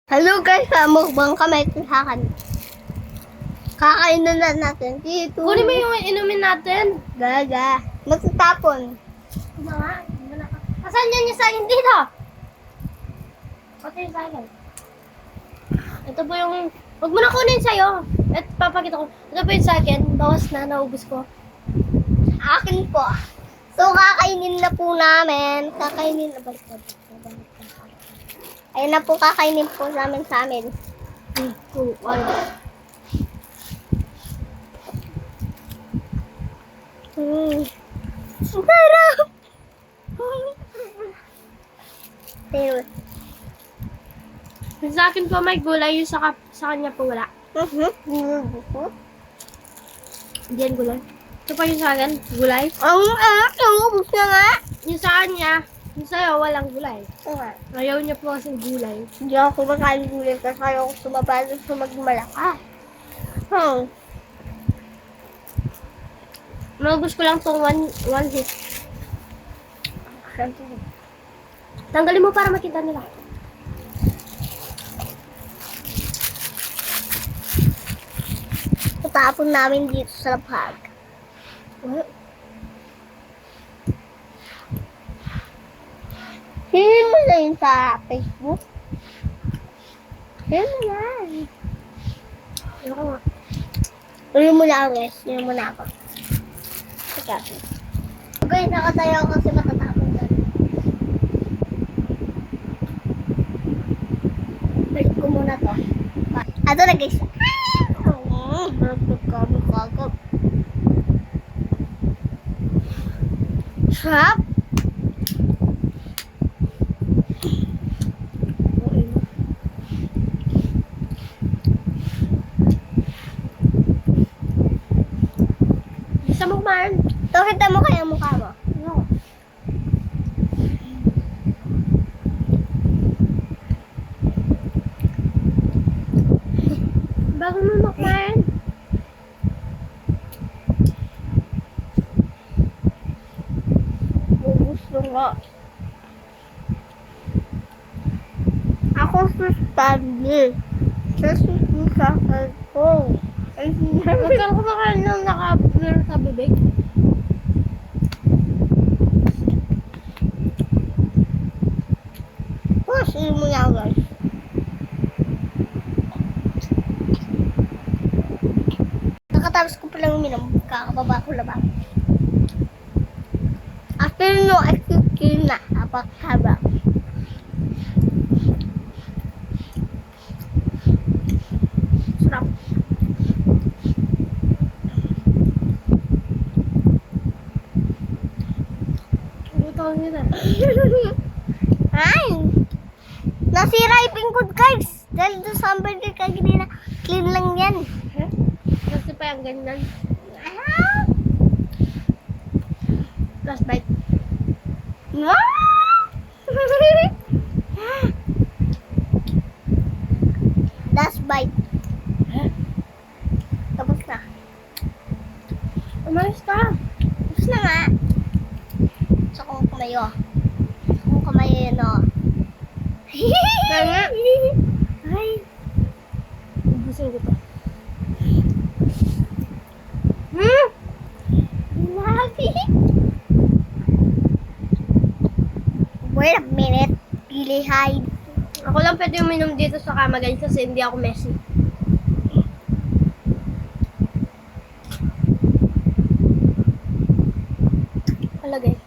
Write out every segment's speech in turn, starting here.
Hello guys, mukbang kami kuhakan. Kakain na natin dito. Kunin mo yung inumin natin. Gaga. Magtatapon. Asan yan yung sa akin dito? Pati yung sa akin. Ito po yung... Huwag mo na kunin sa'yo. At papakita ko. Ito po yung sa akin. Bawas na, naubos ko. Akin po. So, kakainin na po namin. Kakainin na ba? Ayun na po, kakainin po namin sa amin. 3, 2, 1. Sarap! Pero, Yung sa akin po may gulay. Yung sa kanya po wala. Hindi yan gulay. Ito pa yung sa akin. Gulay. ubus na nga. Yung sa kanya. Yung sa'yo walang gulay. Ayaw niya po kasing gulay. Hindi ako kumakain gulay kasi ayaw ko sumaba sa magmalaka. Naubos ko lang itong one hit. Tanggalin mo para makita nila. Tapon namin dito sa lapag. Hilin mo na yun sa Facebook. Hilin mo na. Ayoko nga. Hilin mo na ako guys. Hilin mo na ako. Sige. Okay, nakatayo ako kasi matatapon doon. Balik ko muna to. Ato na guys. Kagab. Sarap. Gusto mo kumain? Ito, kita mo kaya mukha mo. No. Bago mo makain. Gusto nga. Ako sa study. Sa susunod ko. Huwag kang kumakain ng naka-blur sa bibig. Push, yun mo yan guys. Nakatapos ko palang uminom. Kakababa ko labang. After no, execute na. Apakaba. Sarap. Ito nila. Ay! Nasira yung pingkod guys. Dahil doon sa hamburger kagina. Clean lang yan. Kasi pa yung ganyan. Ah! Last bite. Last bite. Tapos na. Umalis ka. Tapos na nga. Sa kong kumayo. Sa kong kumayo yun o. Kaya. Ay. Ubusin ko to. Lagi. Wait a minute. Pili hide. Ako lang pwede uminom dito sa kama guys kasi hindi ako messy. Hala guys.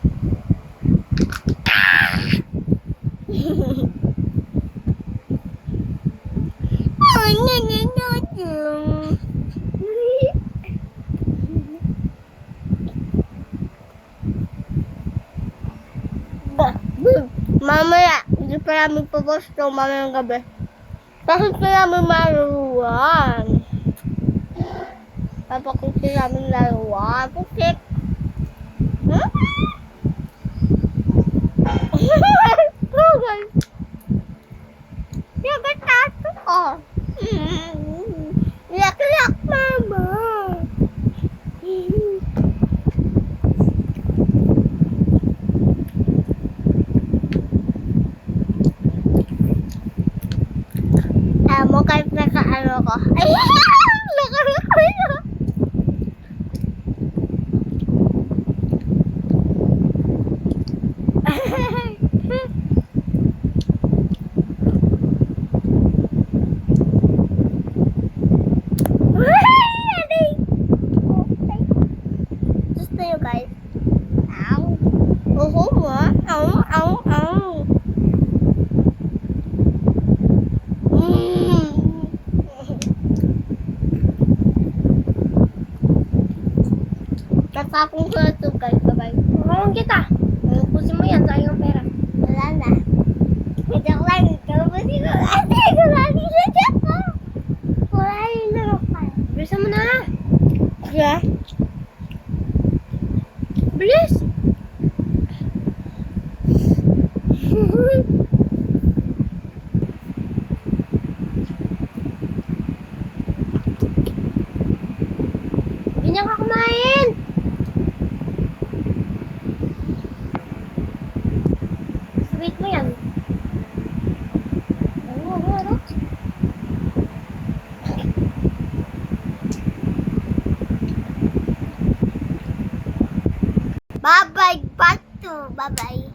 Oh, no. Mamaya, hindi pa namin papost to mamayang gabi. Bakit pa namin maruwan? Papakusin namin laruan. Pukit. Hmm? Oh, guys. Yagat tato ko. Yak-yak, mama. Alam mo, kahit naka-ano ko. Ay, naka-ano. Just tayo, guys. Ow. Oho mo. Ow, ow, ow. Tatapong ko na ito, guys. Bye-bye. Mamang kita. Ubusin mo yan, sayang ang pera. Wala na. Joke lang. Kamubusin ko. Ate, kulani na siya ko. Kulani na ako. Bilisan mo na. Yeah. Bilis. Ganyan ka kumain. Sweet mo yan. Ano? Bye-bye, Batu. Bye-bye.